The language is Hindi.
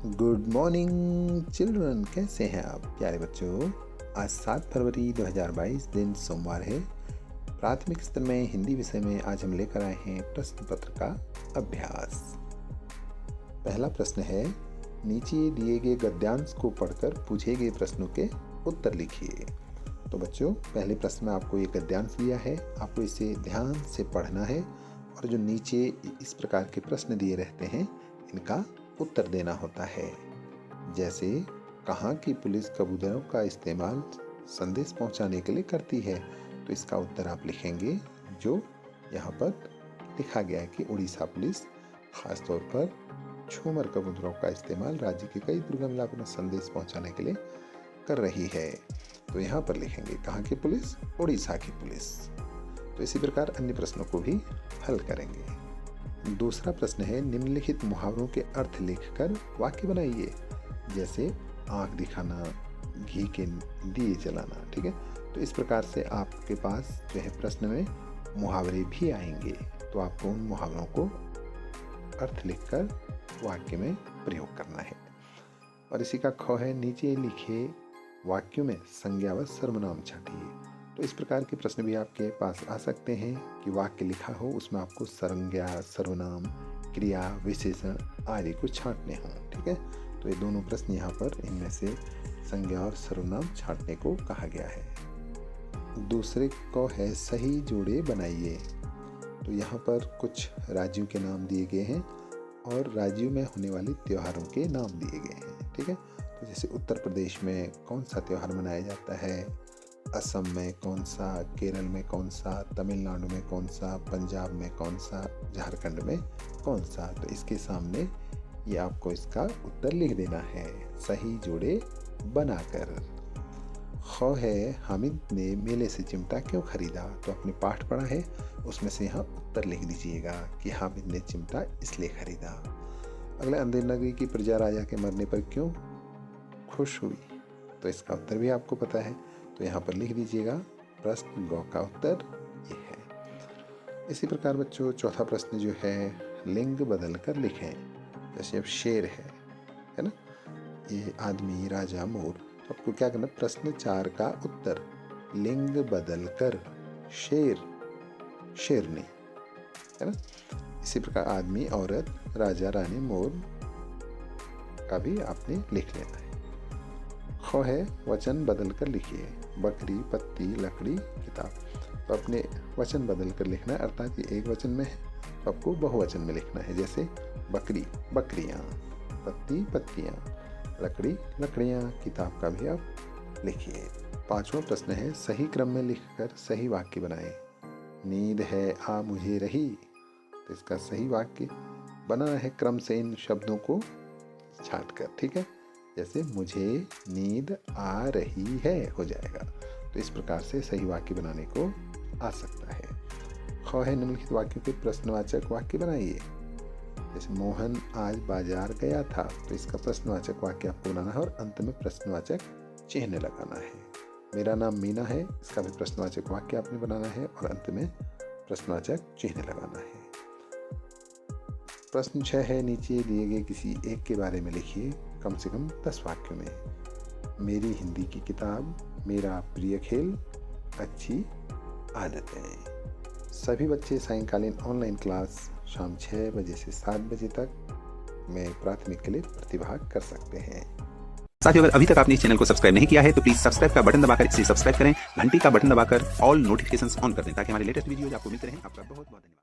गुड मॉर्निंग चिल्ड्रन, कैसे हैं आप प्यारे बच्चों। आज 7 फरवरी 2022 दिन सोमवार है। प्राथमिक स्तर में हिंदी विषय में आज हम लेकर आए हैं प्रश्न पत्र का अभ्यास। पहला प्रश्न है, नीचे दिए गए गद्यांश को पढ़कर पूछे गए प्रश्नों के उत्तर लिखिए। तो बच्चों, पहले प्रश्न में आपको ये गद्यांश दिया है, आपको इसे ध्यान से पढ़ना है और जो नीचे इस प्रकार के प्रश्न दिए रहते हैं इनका उत्तर देना होता है। जैसे, कहाँ की पुलिस कबूतरों का इस्तेमाल संदेश पहुंचाने के लिए करती है, तो इसका उत्तर आप लिखेंगे जो यहाँ पर लिखा गया है कि उड़ीसा पुलिस खासतौर पर झूमर कबूतरों का इस्तेमाल राज्य के कई दुर्गम इलाकों में संदेश पहुंचाने के लिए कर रही है। तो यहाँ पर लिखेंगे कहाँ की पुलिस, उड़ीसा की पुलिस। तो इसी प्रकार अन्य प्रश्नों को भी हल करेंगे। दूसरा प्रश्न है, निम्नलिखित मुहावरों के अर्थ लिखकर वाक्य बनाइए। जैसे आंख दिखाना, घी के दिए जलाना। ठीक है, तो इस प्रकार से आपके पास जो है प्रश्न में मुहावरे भी आएंगे, तो आपको उन मुहावरों को अर्थ लिखकर वाक्य में प्रयोग करना है। और इसी का ख है, नीचे लिखे वाक्यों में संज्ञा व सर्वनाम छांटिए। तो इस प्रकार के प्रश्न भी आपके पास आ सकते हैं कि वाक्य लिखा हो, उसमें आपको संज्ञा, सर्वनाम, क्रिया, विशेषण आदि को छांटने हों। ठीक है, तो ये दोनों प्रश्न यहाँ पर इनमें से संज्ञा और सर्वनाम छांटने को कहा गया है। दूसरे को है, सही जोड़े बनाइए। तो यहाँ पर कुछ राज्यों के नाम दिए गए हैं और राज्यों में होने वाले त्योहारों के नाम दिए गए हैं। ठीक है, तो जैसे उत्तर प्रदेश में कौन सा त्यौहार मनाया जाता है, असम में कौन सा, केरल में कौन सा, तमिलनाडु में कौन सा, पंजाब में कौन सा, झारखंड में कौन सा। तो इसके सामने ये आपको इसका उत्तर लिख देना है सही जोड़े बनाकर। ख है, हामिद ने मेले से चिमटा क्यों खरीदा। तो आपने पाठ पढ़ा है, उसमें से यहाँ उत्तर लिख दीजिएगा कि हामिद ने चिमटा इसलिए खरीदा। अगला, अंधेर नगरी की प्रजा राजा के मरने पर क्यों खुश हुई। तो इसका उत्तर भी आपको पता है, तो यहाँ पर लिख दीजिएगा प्रश्न गौ का उत्तर ये है। इसी प्रकार बच्चों, चौथा प्रश्न जो है, लिंग बदल कर लिखें। जैसे अब शेर है ना, ये आदमी, राजा, मोर। तो आपको क्या करना, प्रश्न 4 का उत्तर लिंग बदल कर शेर, शेरनी, है ना। इसी प्रकार आदमी, औरत, राजा, रानी, मोर का भी आपने लिख लेना है। ख है, वचन बदल कर लिखिए। बकरी, पत्ती, लकड़ी, किताब। तो अपने वचन बदल कर लिखना है, अर्थात ये एक वचन में है तो आपको बहुवचन में लिखना है। जैसे बकरी, बकरियाँ, पत्ती, पत्तियाँ, लकड़ी, लकड़ियाँ, किताब का भी आप लिखिए। पांचवा प्रश्न है, सही क्रम में लिखकर सही वाक्य बनाएं। नींद है आ मुझे रही। तो इसका सही वाक्य बना है क्रम से इन शब्दों को छांट कर। ठीक है, जैसे मुझे नींद आ रही है हो जाएगा। तो इस प्रकार से सही वाक्य बनाने को आ सकता है। ख है, निम्नलिखित वाक्यों के प्रश्नवाचक वाक्य बनाइए। जैसे मोहन आज बाजार गया था। तो इसका प्रश्नवाचक वाक्य आपको बनाना है और अंत में प्रश्नवाचक चिन्ह लगाना है। मेरा नाम मीना है, इसका भी प्रश्नवाचक वाक्य आपने बनाना है और अंत में प्रश्नवाचक चिन्ह लगाना है। प्रश्न 6 है, नीचे दिए गए किसी एक के बारे में लिखिए कम से कम 10 वाक्यों में। मेरी हिंदी की किताब, मेरा प्रिय खेल, अच्छी आदतें। सभी बच्चे सायंकालीन ऑनलाइन क्लास शाम 6 बजे से 7 बजे तक में प्राथमिक के लिए प्रतिभाग कर सकते हैं। साथियों, अगर अभी तक आपने इस चैनल को सब्सक्राइब नहीं किया है तो प्लीज सब्सक्राइब का बटन दबाकर इसे सब्सक्राइब करें, घंटी का बटन दबाकर ऑल नोटिफिकेशंस ऑन कर दें ताकि हमारे लेटेस्ट वीडियोज आपको मिलते रहें। आपका बहुत बहुत धन्यवाद।